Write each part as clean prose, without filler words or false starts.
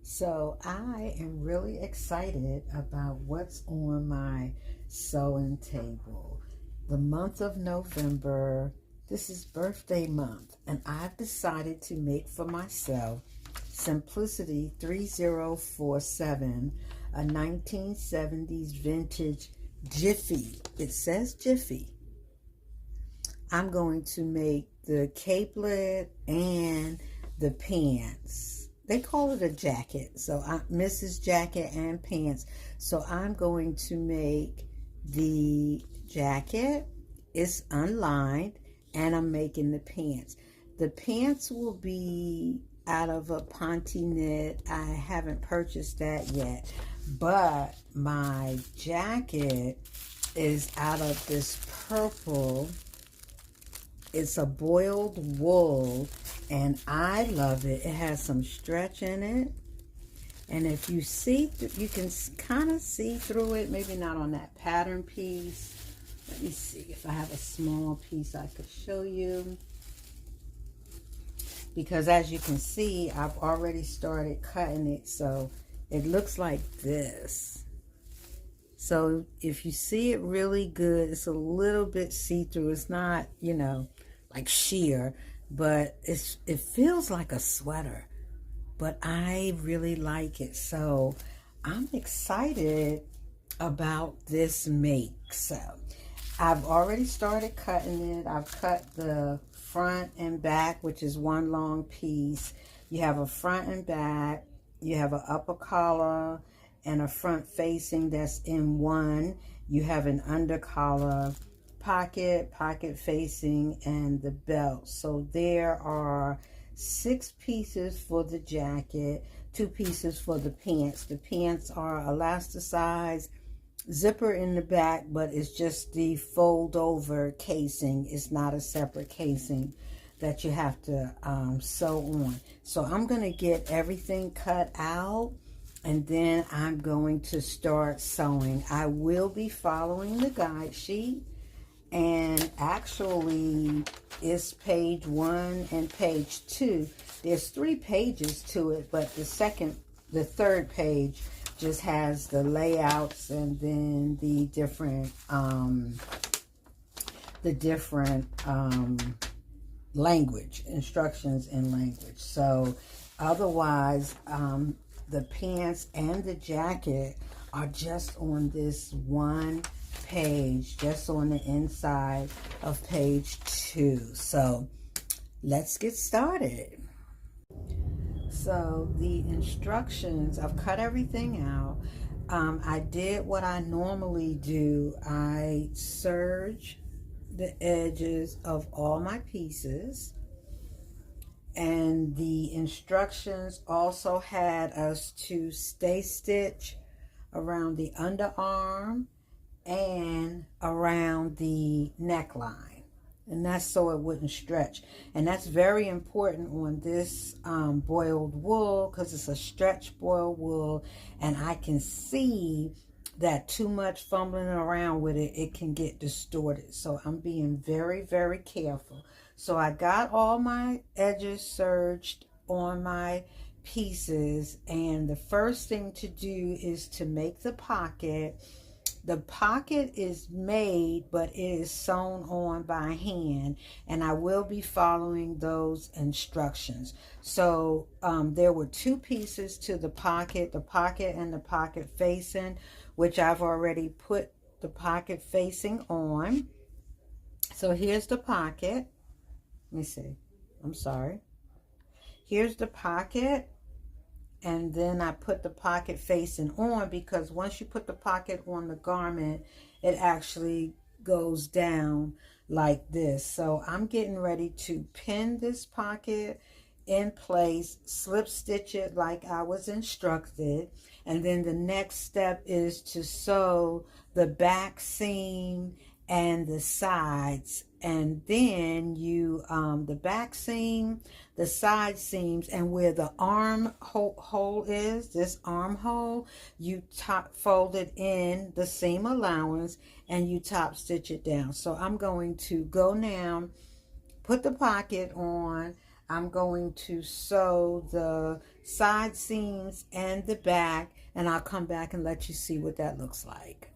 So I am really excited about what's on my sewing table. The month of November, this is birthday month, and I've decided to make for myself Simplicity 3047, a 1970s vintage Jiffy. It says Jiffy. I'm going to make the capelet and the pants. They call it a jacket, so Mrs. Jacket and pants. So I'm going to make the jacket. It's unlined, and I'm making the pants. The pants will be out of a Ponte knit. I haven't purchased that yet, but my jacket is out of this purple. It's a boiled wool, and I love it. It has some stretch in it, and if you see, you can kind of see through it. Maybe not on that pattern piece. Let me see if I have a small piece I could show you, because as you can see, I've already started cutting it, so it looks like this. So if you see it really good, it's a little bit see-through. It's not, like sheer, but it feels like a sweater, but I really like it. So I'm excited about this make. So I've already started cutting it. I've cut the front and back, which is one long piece. You have a front and back. You have an upper collar and a front facing that's in one. You have an under collar, pocket facing, and the belt. So there are 6 pieces for the jacket, 2 pieces for the pants. The pants are elasticized, zipper in the back, but it's just the fold over casing. It's not a separate casing that you have to sew on. So I'm going to get everything cut out, and then I'm going to start sewing. I will be following the guide sheet, and actually it's page 1 and page 2. There's 3 pages to it, but the third page just has the layouts and then the different language, instructions in language. So otherwise, the pants and the jacket are just on this one page, just on the inside of page 2. So let's get started. So the instructions, I've cut everything out. I did what I normally do. I serge the edges of all my pieces, and the instructions also had us to stay stitch around the underarm and around the neckline, and that's so it wouldn't stretch. And that's very important on this boiled wool, because it's a stretch boiled wool, and I can see that too much fumbling around with it, it can get distorted. So I'm being very, very careful. So I got all my edges serged on my pieces, and the first thing to do is to make the pocket. The pocket is made, but it is sewn on by hand, and I will be following those instructions. So there were 2 pieces to the pocket and the pocket facing, which I've already put the pocket facing on. So here's the pocket. Let me see. I'm sorry. Here's the pocket. And then I put the pocket facing on, because once you put the pocket on the garment, it actually goes down like this. So I'm getting ready to pin this pocket in place, slip stitch it like I was instructed. And then the next step is to sew the back seam and the sides, and then you the back seam, the side seams, and where the arm hole is, this armhole, you top fold it in the seam allowance and you top stitch it down. So I'm going to go now, put the pocket on. I'm going to sew the side seams and the back, and I'll come back and let you see what that looks like.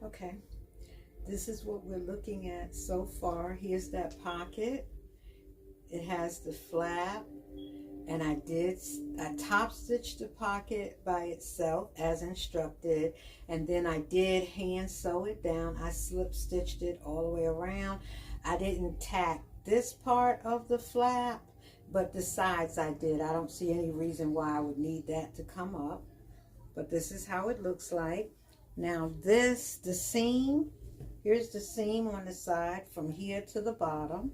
Okay, this is what we're looking at so far. Here's that pocket. It has the flap, and I top stitched the pocket by itself as instructed, and then I did hand sew it down. I slip stitched it all the way around. I didn't tack this part of the flap, but the sides I did. I don't see any reason why I would need that to come up, but this is how it looks like. Now the seam, here's the seam on the side from here to the bottom,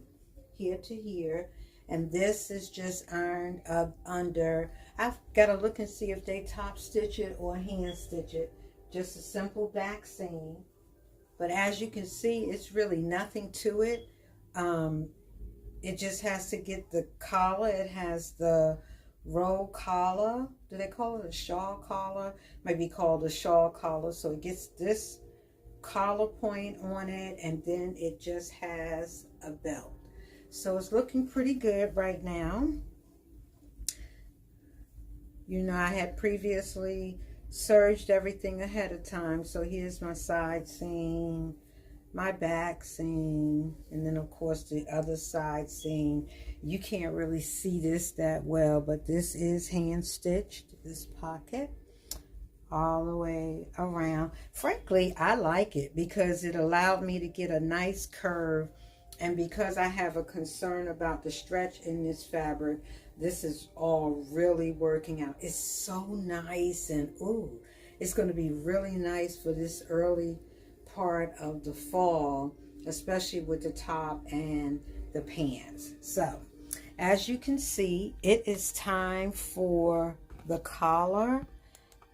here to here, and this is just ironed up under. I've got to look and see if they top stitch it or hand stitch it. Just a simple back seam, but as you can see, it's really nothing to it. It just has to get the collar. It has the roll collar. Do they call it a shawl collar? Might be called a shawl collar. So it gets this collar point on it, and then it just has a belt. So it's looking pretty good right now. You know, I had previously serged everything ahead of time. So here's my side seam, my back seam, and then of course the other side seam. You can't really see this that well, but this is hand stitched, this pocket, all the way around. Frankly, I like it because it allowed me to get a nice curve, and because I have a concern about the stretch in this fabric, this is all really working out. It's so nice, and ooh, it's going to be really nice for this early part of the fall, especially with the top and the pants. So as you can see, it is time for the collar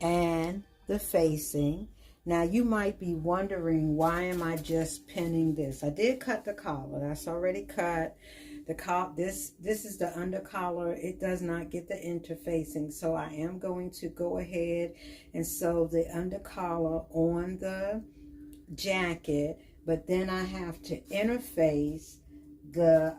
and the facing. Now you might be wondering, why am I just pinning this? I did cut the collar, that's already cut. This is the under collar. It does not get the interfacing, so I am going to go ahead and sew the under collar on the jacket, but then I have to interface the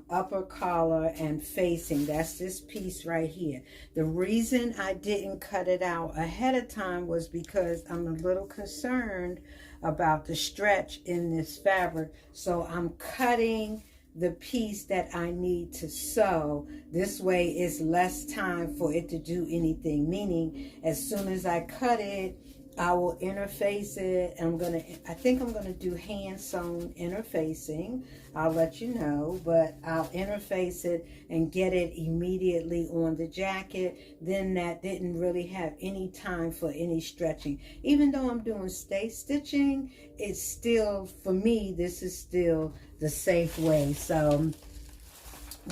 upper collar and facing. That's this piece right here. The reason I didn't cut it out ahead of time was because I'm a little concerned about the stretch in this fabric, so I'm cutting the piece that I need to sew. This way it's less time for it to do anything, meaning as soon as I cut it, I will interface it. I think I'm gonna do hand sewn interfacing. I'll let you know, but I'll interface it and get it immediately on the jacket. Then that didn't really have any time for any stretching. Even though I'm doing stay stitching, it's still, for me, this is still the safe way. So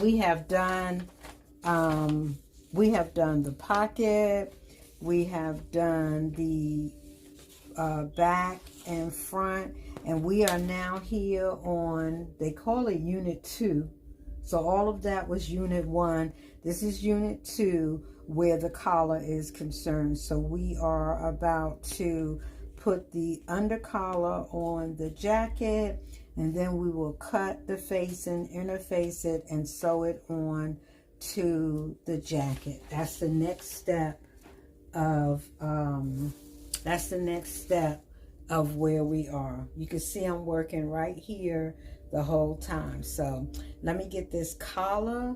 we have done the pocket. We have done the back and front, and we are now here on, they call it unit 2. So all of that was unit 1. This is unit 2 where the collar is concerned. So we are about to put the under collar on the jacket, and then we will cut the facing, interface it, and sew it on to the jacket. That's the next step of where we are. You can see I'm working right here the whole time. So let me get this collar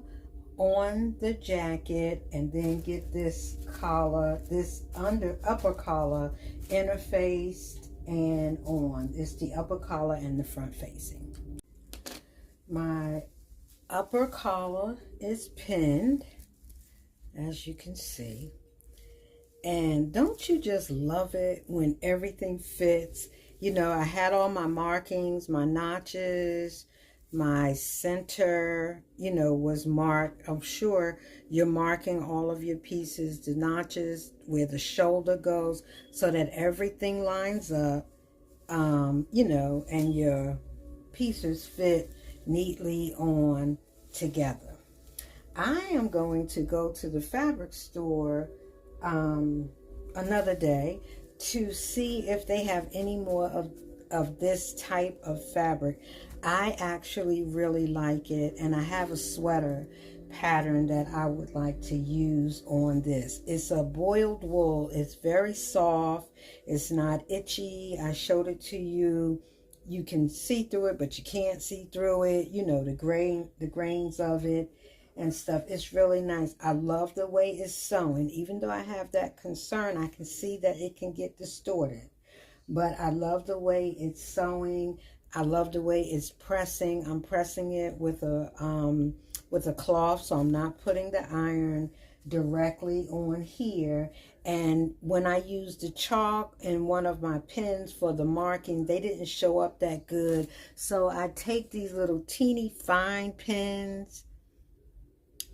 on the jacket and then get this collar, this upper collar interfaced and on. It's the upper collar and the front facing. My upper collar is pinned, as you can see. And don't you just love it when everything fits? You know, I had all my markings, my notches, my center, you know, was marked. I'm sure you're marking all of your pieces, the notches, where the shoulder goes, so that everything lines up, you know, and your pieces fit neatly on together. I am going to go to the fabric store another day to see if they have any more of this type of fabric. I actually really like it, and I have a sweater pattern that I would like to use on this. It's a boiled wool. It's very soft. It's not itchy. I showed it to you. You can see through it, but you can't see through it. You know, the grains of it and stuff. It's really nice. I love the way it's sewn. Even though I have that concern, I can see that it can get distorted. But I love the way it's sewing. I love the way it's pressing. I'm pressing it with a cloth, so I'm not putting the iron directly on here. And when I used the chalk in one of my pins for the marking, they didn't show up that good. So I take these little teeny fine pins,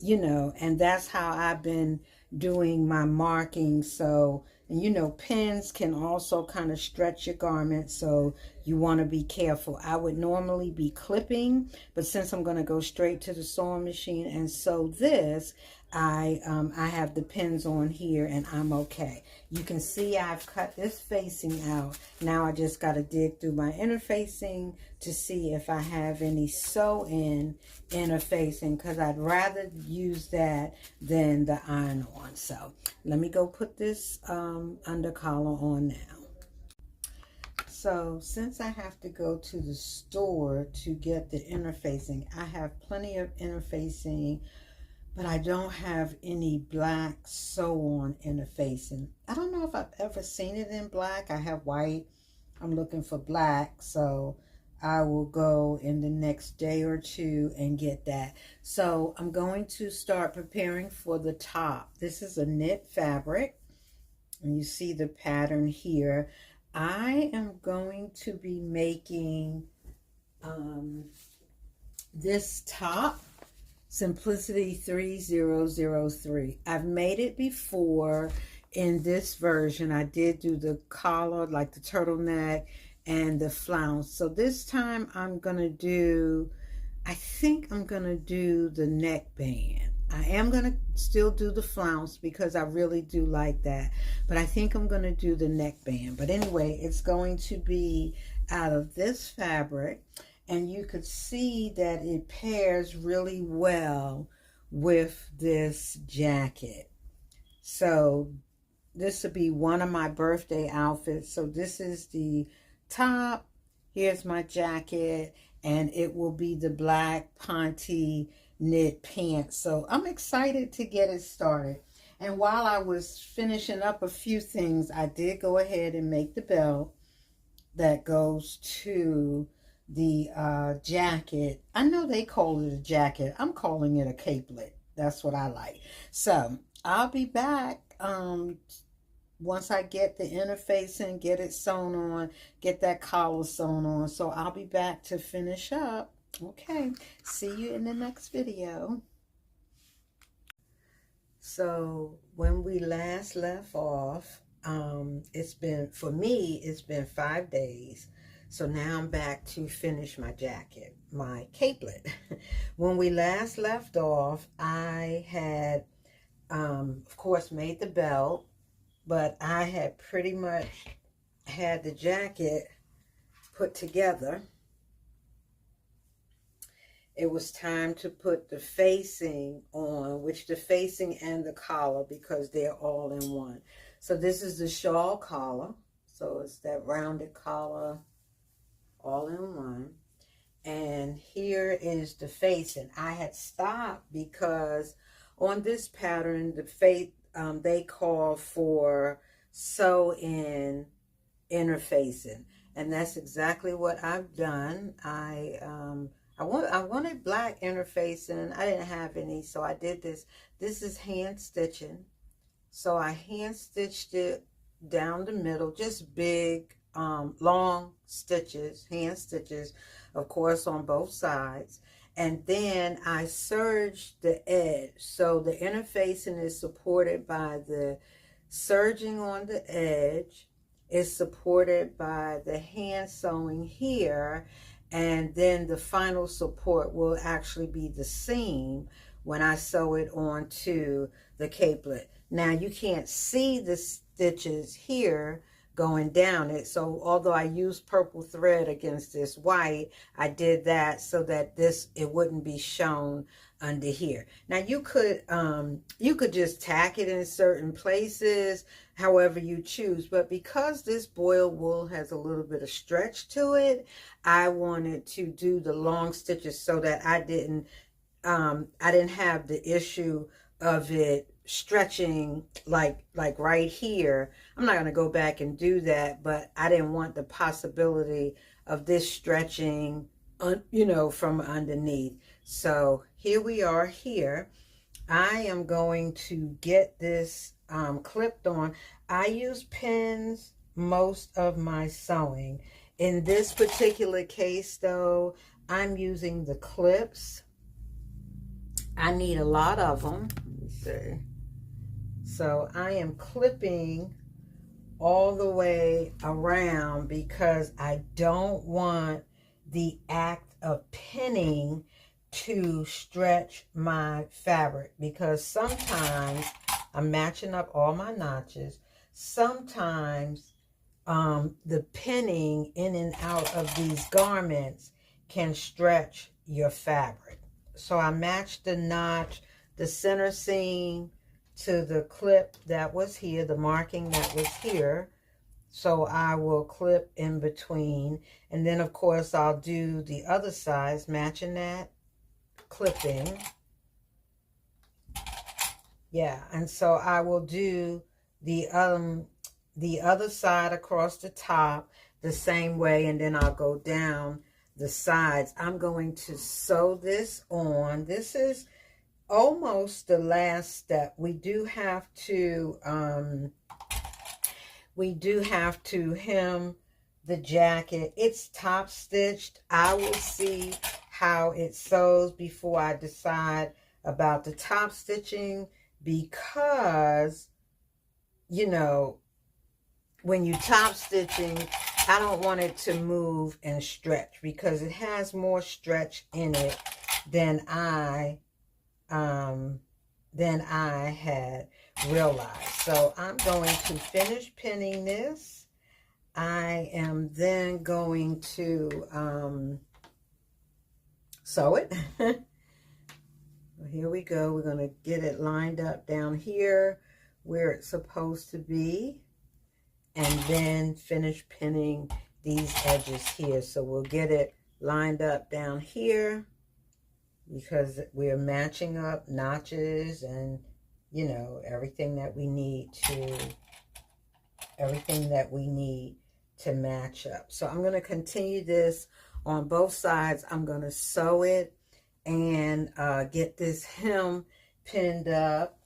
you know, and that's how I've been doing my marking. So, and you know, pins can also kind of stretch your garment, so you want to be careful. I would normally be clipping, but since I'm going to go straight to the sewing machine and sew this, I have the pins on here and I'm okay. You can see I've cut this facing out. Now I just got to dig through my interfacing to see if I have any sew-in interfacing, because I'd rather use that than the iron-on. So let me go put this under collar on now. So since I have to go to the store to get the interfacing, I have plenty of interfacing, but I don't have any black sew-on interfacing. I don't know if I've ever seen it in black. I have white. I'm looking for black, so I will go in the next day or two and get that. So I'm going to start preparing for the top. This is a knit fabric, and you see the pattern here. I am going to be making this top, Simplicity 3003. I've made it before in this version. I did do the collar, like the turtleneck, and the flounce. So this time I'm gonna do, I think I'm going to do the neckband. I am going to still do the flounce because I really do like that. But I think I'm going to do the neckband. But anyway, it's going to be out of this fabric. And you could see that it pairs really well with this jacket. So this will be one of my birthday outfits. So this is the top. Here's my jacket. And it will be the black Ponte knit pants. So I'm excited to get it started. And while I was finishing up a few things, I did go ahead and make the belt that goes to the jacket. I know they call it a jacket. I'm calling it a capelet. That's what I like. So I'll be back once I get the interfacing, get it sewn on, get that collar sewn on. So I'll be back to finish up. Okay, see you in the next video. So when we last left off, it's been, for me, it's been 5 days. So now I'm back to finish my jacket, my capelet. When we last left off, I had, of course, made the belt. But I had pretty much had the jacket put together. It was time to put the facing on, which the facing and the collar, because they're all in one. So this is the shawl collar. So it's that rounded collar all in one. And here is the facing. I had stopped because on this pattern, the they call for sew-in interfacing, and that's exactly what I've done. I wanted black interfacing. I didn't have any, so I did this. This is hand stitching. So I hand stitched it down the middle, just big, long stitches, hand stitches, of course, on both sides. And then I serged the edge. So the interfacing is supported by the serging on the edge. It's supported by the hand sewing here. And then the final support will actually be the seam when I sew it onto the capelet. Now you can't see the stitches here going down it. So although I used purple thread against this white, I did that so that it wouldn't be shown under here. Now you could just tack it in certain places, however you choose. But because this boiled wool has a little bit of stretch to it, I wanted to do the long stitches so that I didn't have the issue of it stretching like right here. I'm not going to go back and do that, but I didn't want the possibility of this stretching, from underneath. So here we are here. I am going to get this clipped on. I use pins most of my sewing. In this particular case, though, I'm using the clips. I need a lot of them. Let me see. So I am clipping all the way around because I don't want the act of pinning to stretch my fabric, because sometimes I'm matching up all my notches. Sometimes the pinning in and out of these garments can stretch your fabric. So I matched the notch, the center seam, to the clip that was here, the marking that was here. So I will clip in between. And then, of course, I'll do the other sides, matching that clipping. Yeah, and so I will do the other side across the top the same way, and then I'll go down the sides. I'm going to sew this on. This is almost the last step. We do have to hem the jacket. It's top stitched. I will see how it sews before I decide about the top stitching, because when you top stitching, I don't want it to move and stretch because it has more stretch in it than I had realized. So I'm going to finish pinning this. I am then going to sew it. Here we go. We're going to get it lined up down here where it's supposed to be, and then finish pinning these edges here. So we'll get it lined up down here because we're matching up notches and, you know, everything that we need to match up. So I'm going to continue this on both sides. I'm going to sew it and get this hem pinned up.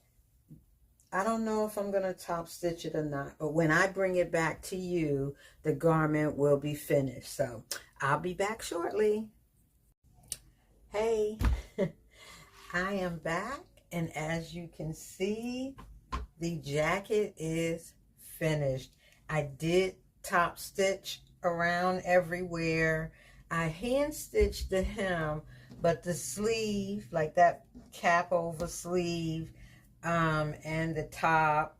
I don't know if I'm going to top stitch it or not, but when I bring it back to you, the garment will be finished. So I'll be back shortly. Hey, I am back, and as you can see, the jacket is finished. I did top stitch around everywhere. I hand stitched the hem, but the sleeve, like that cap over sleeve, and the top,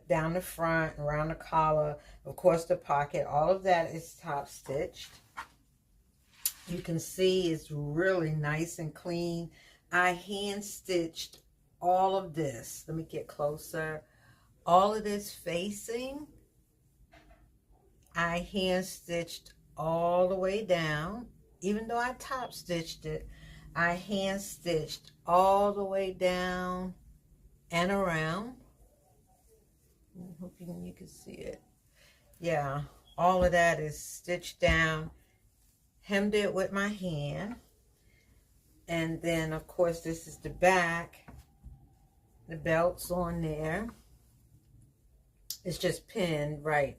down the front, around the collar, of course the pocket, all of that is top stitched. You can see it's really nice and clean. I hand stitched all of this. Let me get closer. All of this facing, I hand stitched all the way down. Even though I top stitched it, I hand stitched all the way down and around. I'm hoping you can see it. Yeah, all of that is stitched down. Hemmed it with my hand. And then, of course, this is the back. The belt's on there. It's just pinned right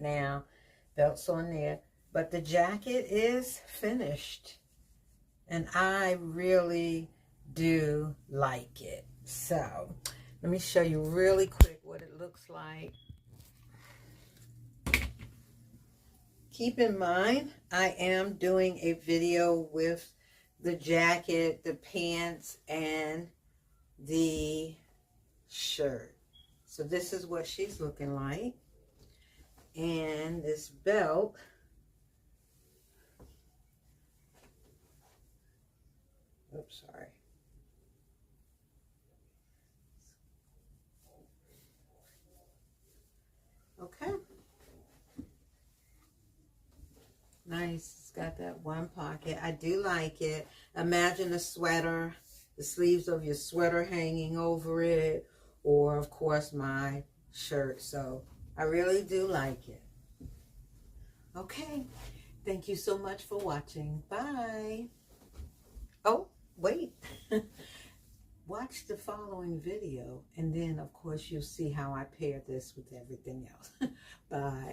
now. Belt's on there. But the jacket is finished. And I really do like it. So, let me show you really quick what it looks like. Keep in mind, I am doing a video with the jacket, the pants, and the shirt. So this is what she's looking like. And this belt, oops, sorry. Okay. Nice. It's got that one pocket. I do like it. Imagine a sweater, the sleeves of your sweater hanging over it, or of course my shirt. So I really do like it. Okay. Thank you so much for watching. Bye. Oh, wait. Watch the following video, and then of course you'll see how I pair this with everything else. Bye.